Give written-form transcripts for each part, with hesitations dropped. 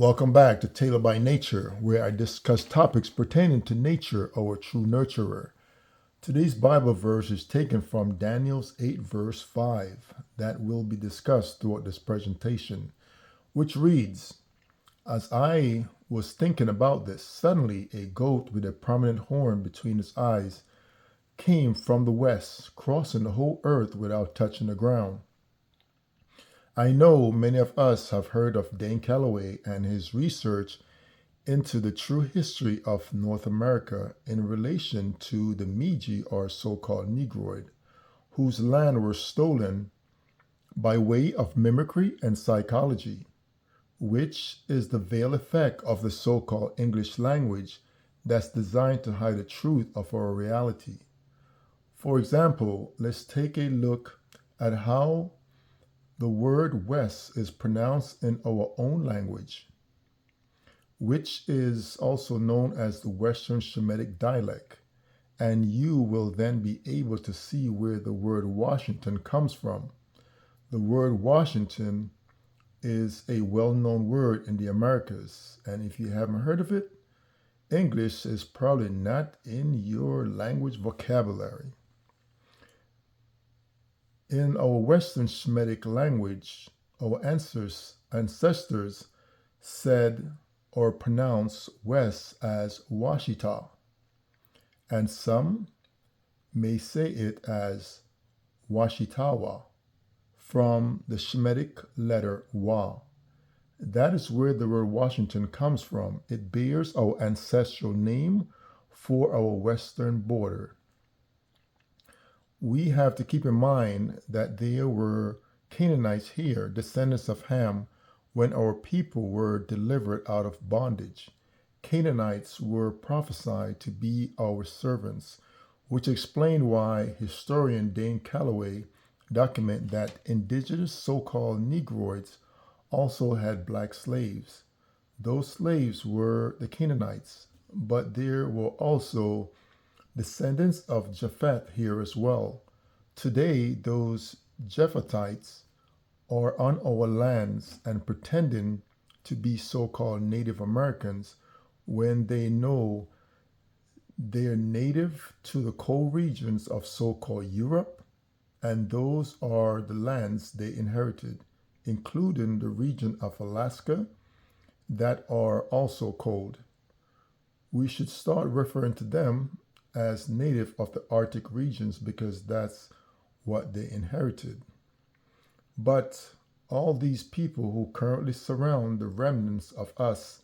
Welcome back to Taylor by Nature, where I discuss topics pertaining to nature, our true nurturer. Today's Bible verse is taken from Daniel's 8, verse 5, that will be discussed throughout this presentation, which reads, As I was thinking about this, suddenly a goat with a prominent horn between its eyes came from the west, crossing the whole earth without touching the ground. I know many of us have heard of Dane Calloway and his research into the true history of North America in relation to the Miji, or so-called Negroid, whose land were stolen by way of mimicry and psychology, which is the veiled effect of the so-called English language that's designed to hide the truth of our reality. For example, let's take a look at how the word West is pronounced in our own language, which is also known as the Western Shemitic dialect, and you will then be able to see where the word Washington comes from. The word Washington is a well-known word in the Americas, and if you haven't heard of it, English is probably not in your language vocabulary. In our Western Shemitic language, our ancestors said or pronounced West as Washita, and some may say it as Washitawa from the Shemitic letter Wa. That is where the word Washington comes from. It bears our ancestral name for our western border. We have to keep in mind that there were Canaanites here, descendants of Ham, when our people were delivered out of bondage. Canaanites were prophesied to be our servants, which explained why historian Dane Calloway document that indigenous so-called Negroids also had black slaves. Those slaves were the Canaanites, but there were also descendants of Japheth here as well. Today, those Japhethites are on our lands and pretending to be so-called Native Americans when they know they're native to the cold regions of so-called Europe, and those are the lands they inherited, including the region of Alaska that are also cold. We should start referring to them as native of the Arctic regions because that's what they inherited. But all these people who currently surround the remnants of us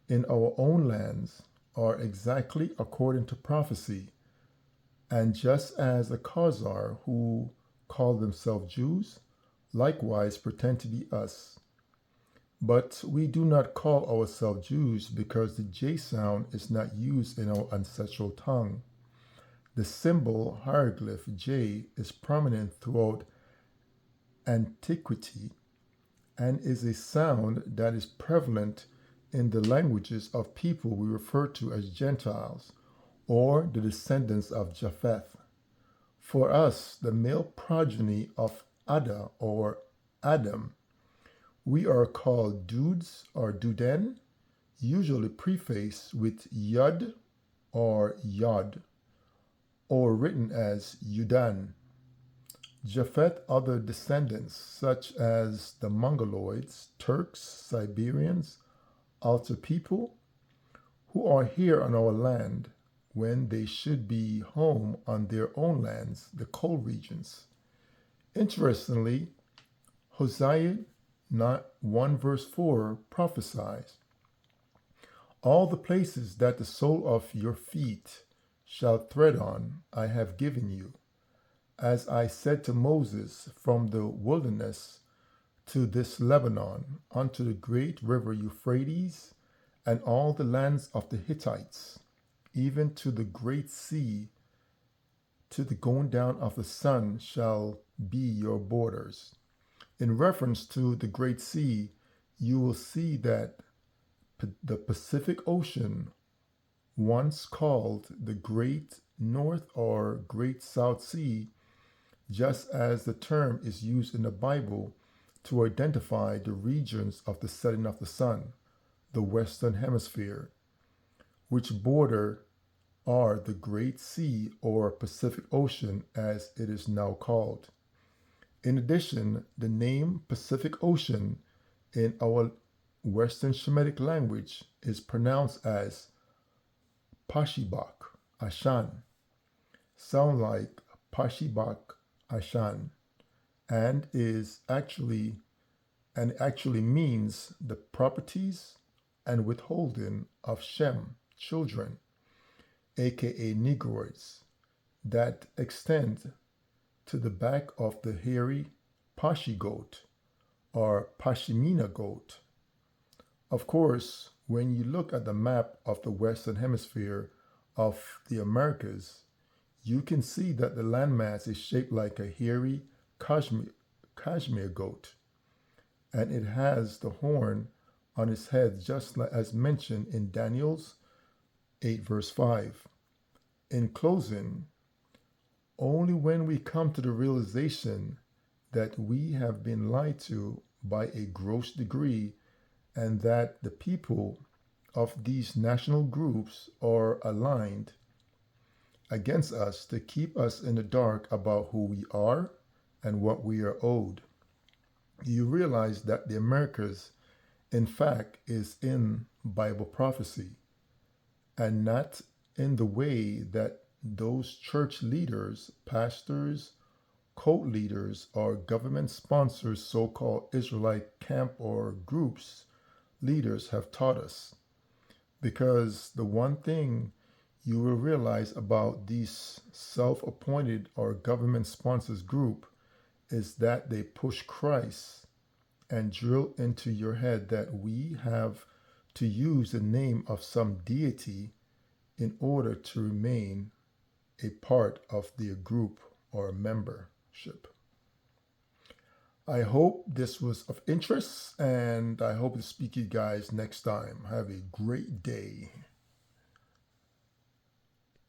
in our own lands are exactly according to prophecy. And just as the Khazar who call themselves Jews, likewise pretend to be us. But we do not call ourselves Jews because the J sound is not used in our ancestral tongue. The symbol hieroglyph J is prominent throughout antiquity and is a sound that is prevalent in the languages of people we refer to as Gentiles or the descendants of Japheth. For us, the male progeny of Ada or Adam, we are called Dudes or Duden, usually prefaced with Yud or Yod, or written as Yudan. Japheth other descendants such as the Mongoloids, Turks, Siberians, Alta people, who are here on our land when they should be home on their own lands, the cold regions. Interestingly, Hosea 1 verse 4 prophesies, All the places that the sole of your feet shall tread on, I have given you. As I said to Moses, from the wilderness to this Lebanon, unto the great river Euphrates, and all the lands of the Hittites, even to the great sea, to the going down of the sun shall be your borders. In reference to the great sea, you will see that the Pacific Ocean, once called the Great North or Great South Sea, just as the term is used in the Bible to identify the regions of the setting of the sun. the Western Hemisphere, which border are the Great Sea or Pacific Ocean as it is now called. In addition, the name Pacific Ocean in our Western Shemitic language is pronounced as Pashibak Ashan, sound like Pashibak Ashan, and actually means the properties and withholding of Shem, children, aka Negroids, that extend to the back of the hairy Pashi goat or Pashmina goat. Of course, when you look at the map of the Western Hemisphere of the Americas, you can see that the landmass is shaped like a hairy cashmere goat, and it has the horn on its head just as mentioned in Daniel's 8 verse 5. In closing, only when we come to the realization that we have been lied to by a gross degree and that the people of these national groups are aligned against us to keep us in the dark about who we are and what we are owed, you realize that the Americas, in fact, is in Bible prophecy and not in the way that those church leaders, pastors, cult leaders, or government sponsors, so called Israelite camp or groups leaders have taught us. Because the one thing you will realize about these self appointed or government sponsors group is that they push Christ and drill into your head that we have to use the name of some deity in order to remain a part of their group or membership. I hope this was of interest, and I hope to speak to you guys next time. Have a great day.